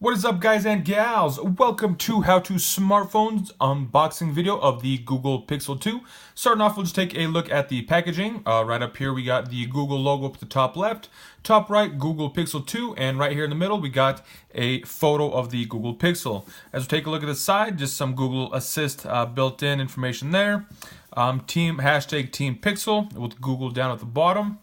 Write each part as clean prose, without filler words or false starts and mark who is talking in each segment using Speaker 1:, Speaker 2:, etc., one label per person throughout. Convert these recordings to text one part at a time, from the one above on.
Speaker 1: What is up, guys and gals? Welcome to How to Smartphones unboxing video of the Google Pixel 2. Starting off, we'll just take a look at the packaging. Right up here, we got the Google logo up at the top left. Top right, Google Pixel 2. And right here in the middle, we got a photo of the Google Pixel. As we take a look at the side, just some Google Assist built-in information there. Team Pixel with Google down at the bottom.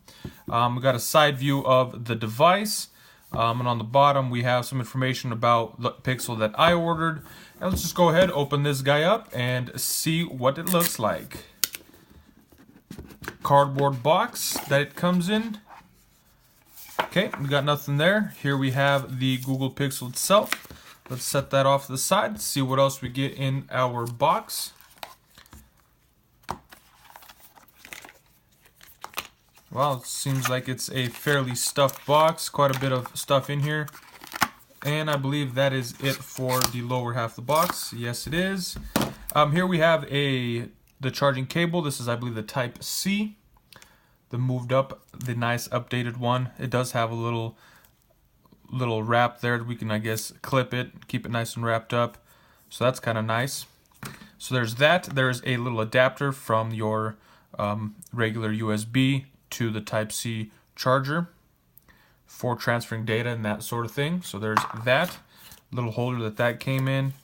Speaker 1: We got a side view of the device. And on the bottom, we have some information about the Pixel that I ordered. And let's just go ahead, open this guy up, and see what it looks like. Cardboard box that it comes in. Okay, we got nothing there. Here we have the Google Pixel itself. Let's set that off to the side, see what else we get in our box. Well, it seems like it's a fairly stuffed box, quite a bit of stuff in here. And I believe that is it for the lower half of the box. Yes, it is. Here we have the charging cable. This is, I believe, the Type C. The moved up, the nice updated one. It does have a little wrap there. We can, I guess, clip it, keep it nice and wrapped up. So that's kind of nice. So there's that. There's a little adapter from your regular USB to the Type C charger for transferring data and that sort of thing. So there's that little holder that came in.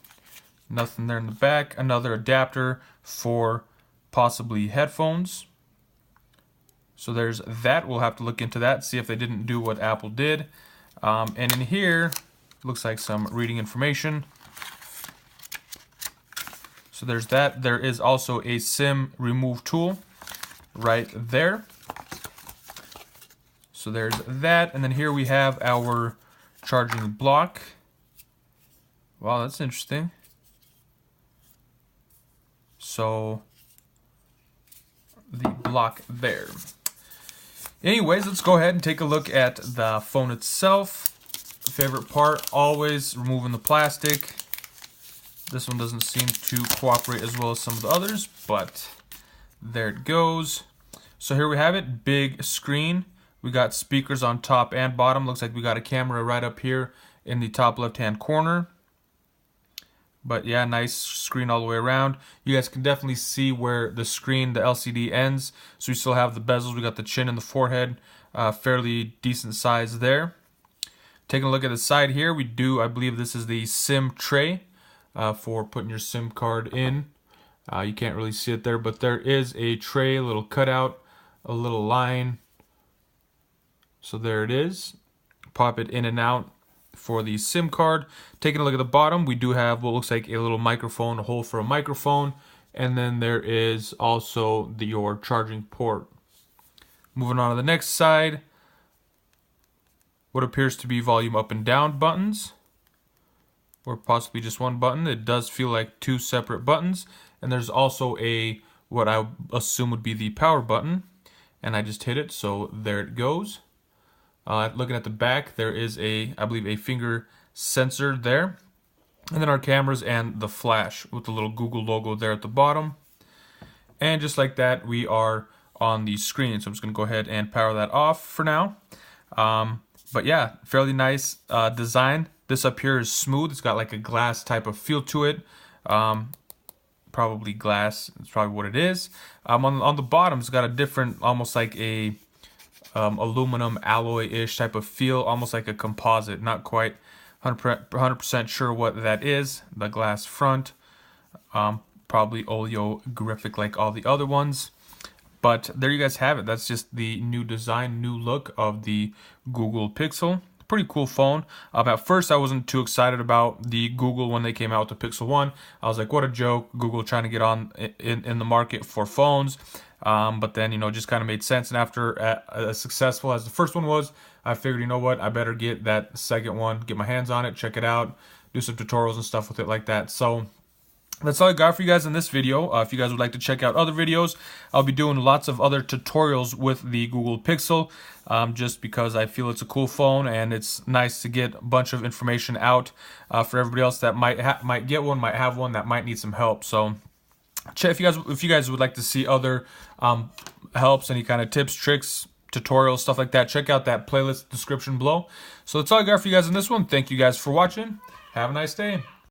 Speaker 1: Nothing there in the back. Another adapter for possibly headphones. So there's that. We'll have to look into that, see if they didn't do what Apple did. And in here, looks like some reading information. So there's that. There is also a SIM remove tool right there. So there's that, and then here we have our charging block. Wow, that's interesting. So the block there. Anyways, let's go ahead and take a look at the phone itself. Favorite part, always removing the plastic. This one doesn't seem to cooperate as well as some of the others, but there it goes. So here we have it, big screen. We got speakers on top and bottom. Looks like we got a camera right up here in the top left-hand corner. But yeah, nice screen all the way around. You guys can definitely see where the screen, the LCD ends. So we still have the bezels. We got the chin and the forehead. Fairly decent size there. Taking a look at the side here, we do, I believe this is the SIM tray for putting your SIM card in. You can't really see it there, but there is a tray, a little cutout, a little line. So there it is. Pop it in and out for the SIM card. Taking a look at the bottom, we do have what looks like a little microphone, a hole for a microphone, and then there is also your charging port. Moving on to the next side, what appears to be volume up and down buttons, or possibly just one button. It does feel like two separate buttons, and there's also what I assume would be the power button, and I just hit it, so there it goes. Looking at the back, there is I believe a finger sensor there. And then our cameras and the flash with the little Google logo there at the bottom. And just like that, we are on the screen. So I'm just going to go ahead and power that off for now. But yeah, fairly nice design. This up here is smooth. It's got like a glass type of feel to it. Probably glass. It's probably what it is. On the bottom, it's got a different, almost like a aluminum alloy-ish type of feel, almost like a composite. Not quite 100% sure what that is. The glass front, probably oleographic like all the other ones. But there you guys have it. That's just the new design, new look of the Google Pixel. Pretty cool phone. At first, I wasn't too excited about the Google when they came out with the Pixel 1. I was like, what a joke. Google trying to get on in the market for phones. But then, just kind of made sense. And after as successful as the first one was, I figured, you know what, I better get that second one, get my hands on it, check it out, do some tutorials and stuff with it like that. So that's all I got for you guys in this video. If you guys would like to check out other videos, I'll be doing lots of other tutorials with the Google Pixel, just because I feel it's a cool phone and it's nice to get a bunch of information out for everybody else that might get one, might have one, that might need some help. So if you guys would like to see other helps, any kind of tips, tricks, tutorials, stuff like that, check out that playlist description below. So that's all I got for you guys in this one. Thank you guys for watching. Have a nice day.